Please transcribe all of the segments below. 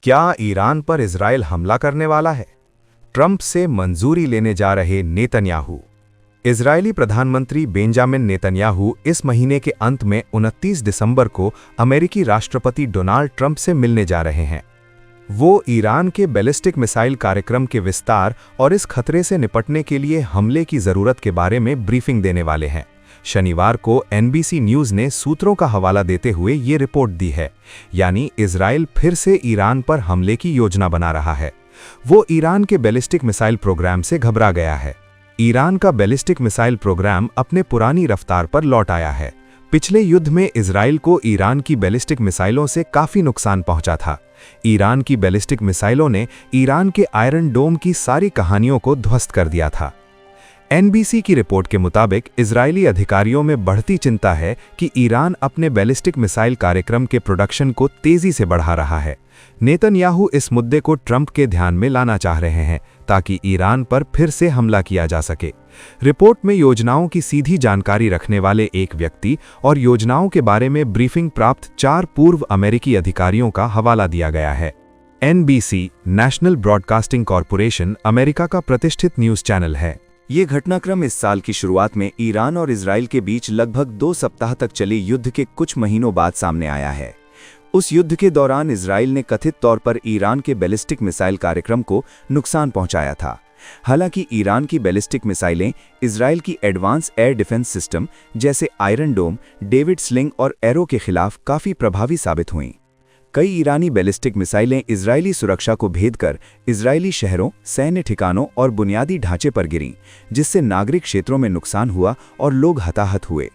क्या ईरान पर इजराइल हमला करने वाला है? ट्रंप से मंजूरी लेने जा रहे नेतन्याहू। इजरायली प्रधानमंत्री बेंजामिन नेतन्याहू इस महीने के अंत में 29 दिसंबर को अमेरिकी राष्ट्रपति डोनाल्ड ट्रंप से मिलने जा रहे हैं। वो ईरान के बैलिस्टिक मिसाइल कार्यक्रम के विस्तार और इस खतरे से निपटने के लिए हमले की जरूरत के बारे में ब्रीफिंग देने वाले हैं। शनिवार को एनबीसी न्यूज ने सूत्रों का हवाला देते हुए ये रिपोर्ट दी है, यानी इजराइल फिर से ईरान पर हमले की योजना बना रहा है। वो ईरान के बैलिस्टिक मिसाइल प्रोग्राम से घबरा गया है। ईरान का बैलिस्टिक मिसाइल प्रोग्राम अपने पुरानी रफ्तार पर लौट आया है। पिछले युद्ध में इजराइल को ईरान की बैलिस्टिक मिसाइलों से काफी नुकसान पहुंचा था। ईरान की बैलिस्टिक मिसाइलों ने ईरान के आयरन डोम की सारी कहानियों को ध्वस्त कर दिया था। एनबीसी की रिपोर्ट के मुताबिक इजरायली अधिकारियों में बढ़ती चिंता है कि ईरान अपने बैलिस्टिक मिसाइल कार्यक्रम के प्रोडक्शन को तेजी से बढ़ा रहा है। नेतन्याहू इस मुद्दे को ट्रंप के ध्यान में लाना चाह रहे हैं ताकि ईरान पर फिर से हमला किया जा सके। रिपोर्ट में योजनाओं की सीधी जानकारी रखने वाले एक व्यक्ति और योजनाओं के बारे में ब्रीफिंग प्राप्त 4 पूर्व अमेरिकी अधिकारियों का हवाला दिया गया है। NBC, national broadcasting corporation, America का प्रतिष्ठित न्यूज चैनल है। ये घटनाक्रम इस साल की शुरुआत में ईरान और इजराइल के बीच लगभग 2 सप्ताह तक चले युद्ध के कुछ महीनों बाद सामने आया है। उस युद्ध के दौरान इजराइल ने कथित तौर पर ईरान के बैलिस्टिक मिसाइल कार्यक्रम को नुकसान पहुंचाया था। हालांकि ईरान की बैलिस्टिक मिसाइलें इजराइल की एडवांस एयर डिफेंस सिस्टम जैसे आयरन डोम, डेविड स्लिंग और एरो के खिलाफ काफी प्रभावी साबित हुईं। कई ईरानी बैलिस्टिक मिसाइलें इजरायली सुरक्षा को भेद कर इजरायली शहरों, सैन्य ठिकानों और बुनियादी ढांचे पर गिरीं, जिससे नागरिक क्षेत्रों में नुकसान हुआ और लोग हताहत हुए।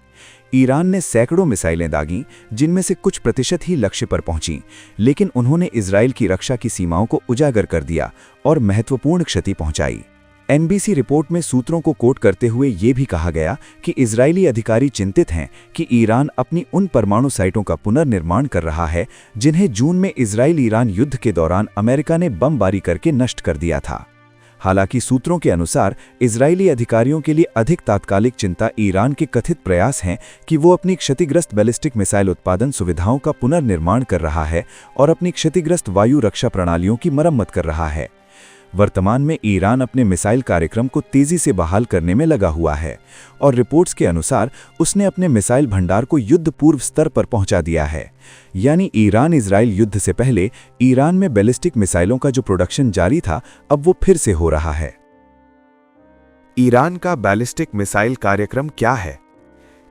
ईरान ने सैकड़ों मिसाइलें दागीं, जिनमें से कुछ प्रतिशत ही लक्ष्य पर पहुंचीं, लेकिन उन्होंने इजराइल की रक्षा की सीमाओं को उजागर कर दिया और महत्वपूर्ण क्षति पहुंचाई। एनबीसी रिपोर्ट में सूत्रों को कोट करते हुए ये भी कहा गया कि इजरायली अधिकारी चिंतित हैं कि ईरान अपनी उन परमाणु साइटों का पुनर्निर्माण कर रहा है जिन्हें जून में इजराइल-ईरान युद्ध के दौरान अमेरिका ने बमबारी करके नष्ट कर दिया था। हालांकि सूत्रों के अनुसार इजरायली अधिकारियों के लिए अधिक तात्कालिक चिंता ईरान के कथित प्रयास हैं कि वो अपनी क्षतिग्रस्त बैलिस्टिक मिसाइल उत्पादन सुविधाओं का पुनर्निर्माण कर रहा है और अपनी क्षतिग्रस्त वायु रक्षा प्रणालियों की मरम्मत कर रहा है। वर्तमान में ईरान अपने मिसाइल कार्यक्रम को तेजी से बहाल करने में लगा हुआ है और रिपोर्ट्स के अनुसार उसने अपने मिसाइल भंडार को युद्ध पूर्व स्तर पर पहुंचा दिया है। यानी ईरान इजराइल युद्ध से पहले ईरान में बैलिस्टिक मिसाइलों का जो प्रोडक्शन जारी था, अब वो फिर से हो रहा है। ईरान का बैलिस्टिक मिसाइल कार्यक्रम क्या है?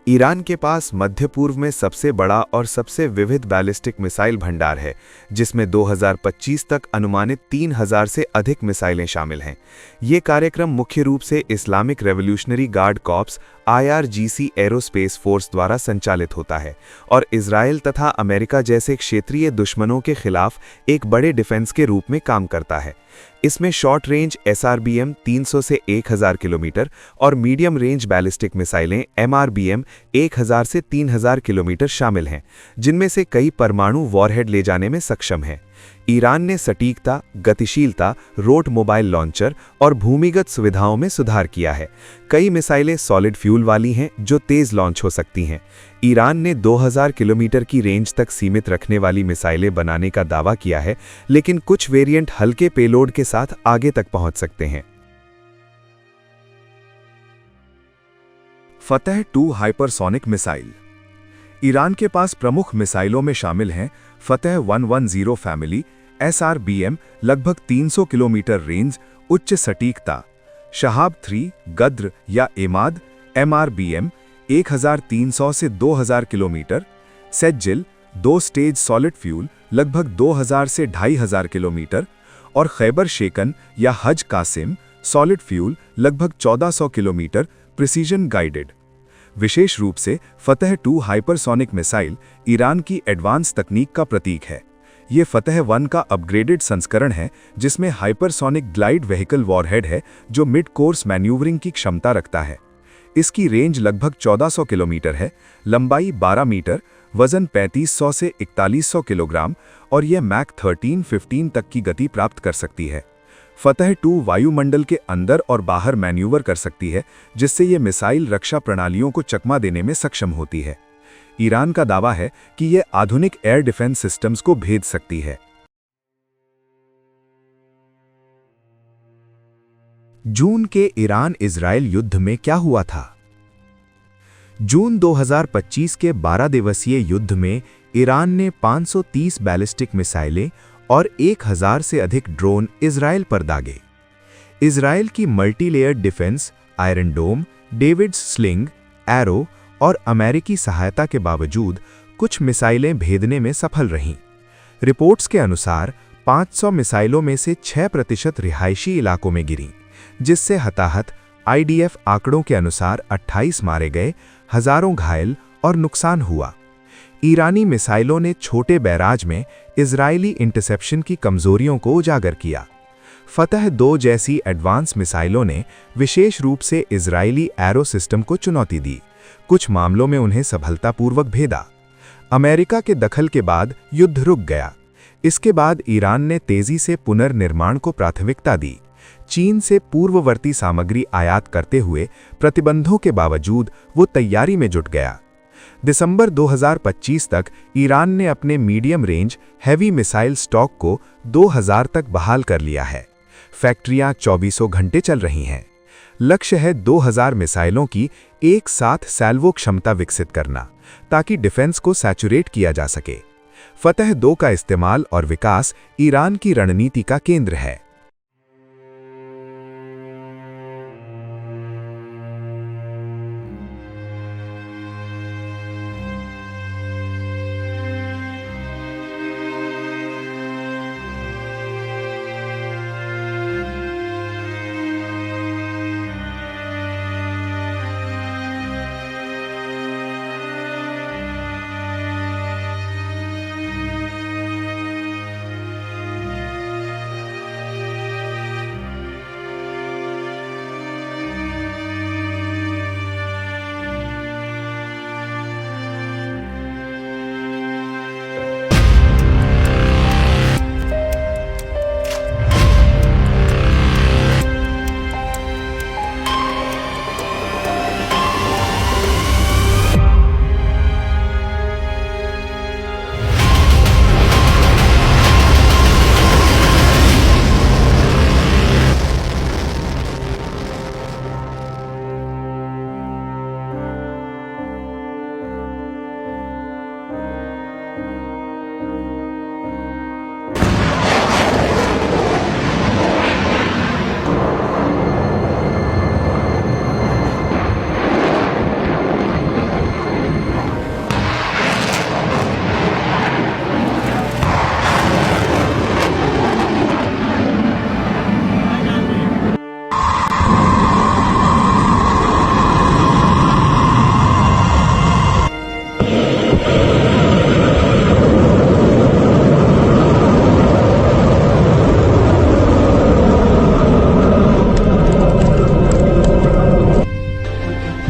ईरान के पास मध्य पूर्व में सबसे बड़ा और सबसे विविध बैलिस्टिक मिसाइल भंडार है, जिसमें 2025 तक अनुमानित 3000 से अधिक मिसाइलें शामिल हैं। ये कार्यक्रम मुख्य रूप से Islamic revolutionary guard corps IRGC aerospace force द्वारा संचालित होता है और इजराइल तथा अमेरिका जैसे क्षेत्रीय दुश्मनों के खिलाफ एक बड़े डिफेंस के रूप में काम करता है। इसमें शॉर्ट रेंज SRBM 300 से 1000 किलोमीटर और मीडियम रेंज बैलिस्टिक मिसाइलें MRBM 1000 से 3000 किलोमीटर शामिल हैं, जिनमें से कई परमाणु वॉरहेड ले जाने में सक्षम हैं। ईरान ने सटीकता, गतिशीलता, रोट मोबाइल लॉन्चर और भूमिगत सुविधाओं में सुधार किया है। कई मिसाइलें सॉलिड फ्यूल वाली हैं जो तेज लॉन्च हो सकती हैं। ईरान ने 2000 किलोमीटर की रेंज तक सीमित रखने वाली मिसाइलें बनाने का दावा किया है, लेकिन कुछ वेरिएंट हल्के पेलोड के साथ आगे तक पहुंच सकते हैं। फतह 2 हाइपरसोनिक मिसाइल। ईरान के पास प्रमुख मिसाइलों में शामिल हैं फतह 110 फैमिली, SRBM लगभग 300 किलोमीटर रेंज, उच्च सटीकता, शहाब 3 गद्र या एमाद, MRBM 1300 से 2000 किलोमीटर, सेज्जिल 2 स्टेज सॉलिड फ्यूल लगभग 2000 से 2500 किलोमीटर और खैबर शेकन या हज कासिम सॉलिड फ्यूल लगभग 1400 किलोमीटर, प्रिसीजन गाइडेड। विशेष रूप से फतह 2 हाइपरसोनिक मिसाइल ईरान की एडवांस तकनीक का प्रतीक है। ये फतह 1 का अपग्रेडेड संस्करण है, जिसमें हाइपरसोनिक ग्लाइड व्हीकल वॉरहेड है जो मिड कोर्स मैन्यूवरिंग की क्षमता रखता है। इसकी रेंज लगभग 1400 किलोमीटर है, लंबाई 12 मीटर, वजन 3500 से 4100 किलोग्राम और यह मैक 13-15 तक की गति प्राप्त कर सकती है। फतह 2 वायुमंडल के अंदर और बाहर मैन्यूवर कर सकती है, जिससे ये मिसाइल रक्षा प्रणालियों को चकमा देने में सक्षम होती है। ईरान का दावा है कि यह आधुनिक एयर डिफेंस सिस्टम्स को भेद सकती है। जून के ईरान इजराइल युद्ध में क्या हुआ था? जून 2025 के 12 दिवसीय युद्ध में ईरान ने 530 बैलिस्टिक मिसाइलें और 1000 से अधिक ड्रोन इजराइल पर दागे। इजराइल की मल्टीलेयर्ड डिफेंस, आयरन डोम, डेविड्स स्लिंग, एरो और अमेरिकी सहायता के बावजूद कुछ मिसाइलें भेदने में सफल रहीं। रिपोर्ट्स के अनुसार 500 मिसाइलों में से 6% रिहायशी इलाकों में गिरीं, जिससे हताहत आईडीएफ आंकड़ों के अनुसार 28 मारे गए, हजारों घायल और नुकसान हुआ। ईरानी मिसाइलों ने छोटे बैराज में इजरायली इंटरसेप्शन की कमजोरियों को उजागर किया। फतह 2 जैसी एडवांस मिसाइलों ने विशेष रूप से इजरायली एरो सिस्टम को चुनौती दी, कुछ मामलों में उन्हें सफलतापूर्वक भेदा। अमेरिका के दखल के बाद युद्ध रुक गया। इसके बाद ईरान ने तेजी से पुनर्निर्माण को प्राथमिकता दी। चीन से पूर्ववर्ती सामग्री आयात करते हुए प्रतिबंधों के बावजूद वो तैयारी में जुट गया। दिसंबर 2025 तक ईरान ने अपने medium range heavy missile stock को 2000 तक बहाल कर लिया है। फैक्ट्रियां 24 घंटे चल रही हैं। लक्ष्य है 2000 मिसाइलों की एक साथ सैल्वो क्षमता विकसित करना, ताकि डिफेंस को सैचुरेट किया जा सके। फतह 2 का इस्तेमाल और विकास ईरान की रणनीति का केंद्र है।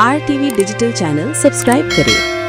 RTV डिजिटल चैनल सब्सक्राइब करें।